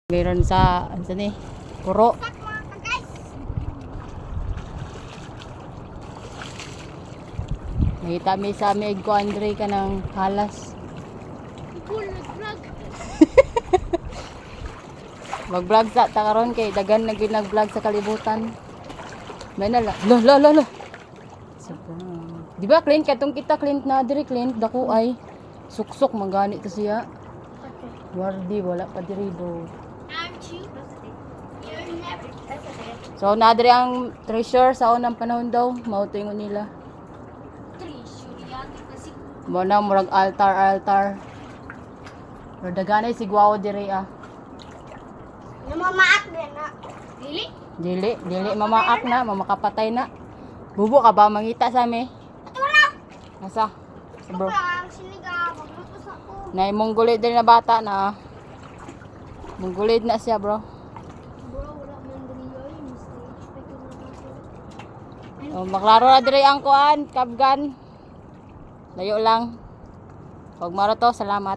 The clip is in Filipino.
Meron sa ano ni puro. Nakita mi sa mig ko Andre ka ng halas. Mag-vlog sa takaron kay dagan na gyud nag-vlog sa kalibutan. May na la. Lo. Di ba clean katong kita clean na diri clean dako ay suksok mangani to siya. Wardi wala pa diri do. So nadiri ang treasure sa unang panahon daw, mao tingon nila. Mo na murag altar. Pero daganay sigwaw diri ah. Namamaak din na. Dili mamaak na, mamakapatay na. Bubo ka ba mangita sa mi? Wala. Asa? Bro. Ang sinigang, maglutos ako. Nay monggolid din na bata na. Monggolid na siya, bro. Bro, wala man din yun. Oh, maklaro na diri ang kuan, kabgan. Layo lang. Pag maro to, salamat.